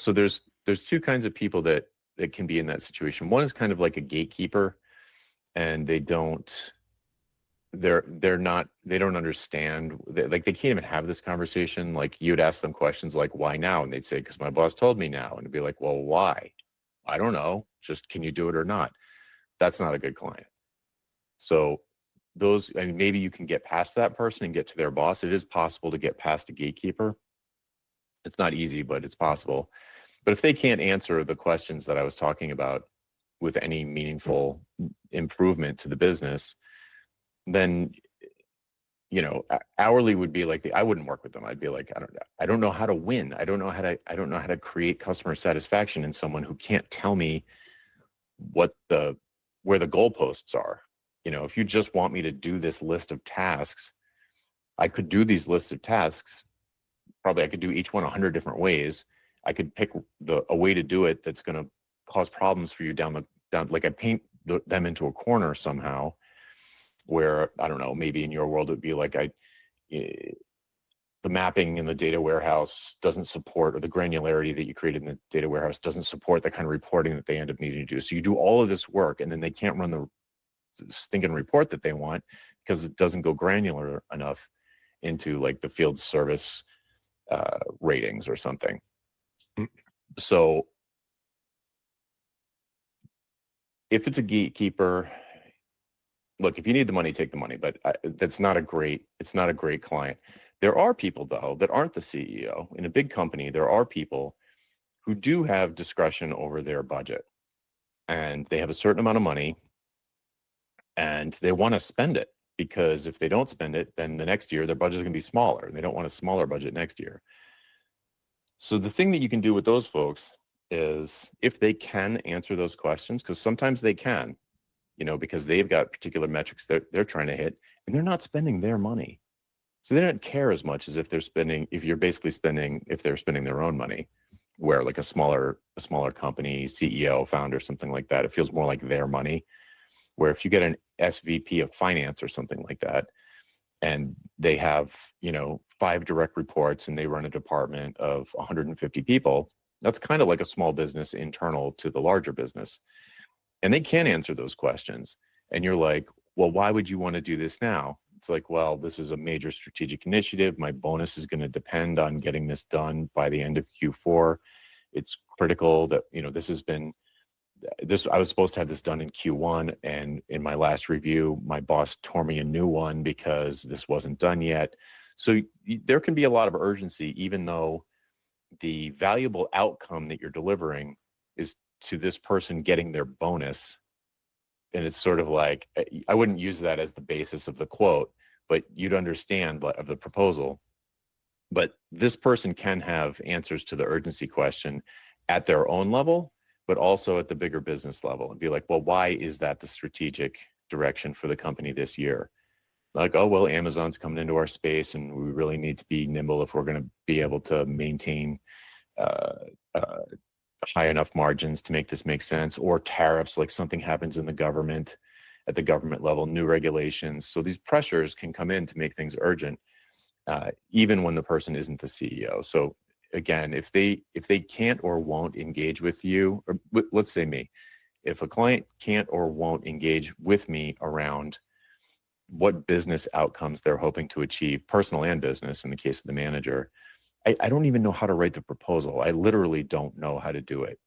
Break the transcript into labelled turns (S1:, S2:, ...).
S1: So there's two kinds of people that can be in that situation. One is kind of like a gatekeeper, and they don't understand, like they can't even have this conversation. Like you'd ask them questions like, why now? And they'd say, because my boss told me now. And it'd be like, well, why? I don't know. Just, can you do it or not? That's not a good client. So those, I mean, maybe you can get past that person and get to their boss. It is possible to get past a gatekeeper. It's not easy, but it's possible. But if they can't answer the questions that I was talking about with any meaningful improvement to the business, then, you know, hourly would be like I wouldn't work with them. I'd be like, I don't know how to win. I don't know how to create customer satisfaction in someone who can't tell me where the goalposts are. You know, if you just want me to do this list of tasks, I could do these lists of tasks. Probably I could do each one 100 different ways. I could pick a way to do it that's going to cause problems for you down, like I paint them into a corner somehow, where, I don't know, maybe in your world it'd be like the mapping in the data warehouse doesn't support, or the granularity that you created in the data warehouse doesn't support the kind of reporting that they end up needing to do. So you do all of this work, and then they can't run the stinking report that they want because it doesn't go granular enough into like the field service ratings or something. So if it's a gatekeeper, look, if you need the money, take the money, but it's not a great client. There are people, though, that aren't the CEO. In a big company, there are people who do have discretion over their budget, and they have a certain amount of money, and they want to spend it, because if they don't spend it, then the next year their budget is going to be smaller, and they don't want a smaller budget next year. So the thing that you can do with those folks is, if they can answer those questions, because sometimes they can, you know, because they've got particular metrics they're trying to hit, and they're not spending their money. So they don't care as much as if they're spending their own money, where like a smaller company, CEO, founder, something like that, it feels more like their money. Where if you get an SVP of finance or something like that, and they have, you know, 5 direct reports, and they run a department of 150 people, that's kind of like a small business internal to the larger business. And they can answer those questions. And you're like, well, why would you want to do this now? It's like, well, this is a major strategic initiative. My bonus is going to depend on getting this done by the end of Q4. It's critical that, you know, I was supposed to have this done in Q1. And in my last review, my boss tore me a new one because this wasn't done yet. So there can be a lot of urgency, even though the valuable outcome that you're delivering is to this person getting their bonus. And it's sort of like, I wouldn't use that as the basis of the quote, but you'd understand of the proposal. But this person can have answers to the urgency question at their own level, but also at the bigger business level, and be like, well, why is that the strategic direction for the company this year? Like, oh, well, Amazon's coming into our space, and we really need to be nimble if we're going to be able to maintain high enough margins to make this make sense. Or tariffs, like something happens in the government, at the government level, new regulations. So these pressures can come in to make things urgent, even when the person isn't the CEO. So again, if they can't or won't engage with you, or let's say me, if a client can't or won't engage with me around what business outcomes they're hoping to achieve, personal and business in the case of the manager, I don't even know how to write the proposal. I literally don't know how to do it.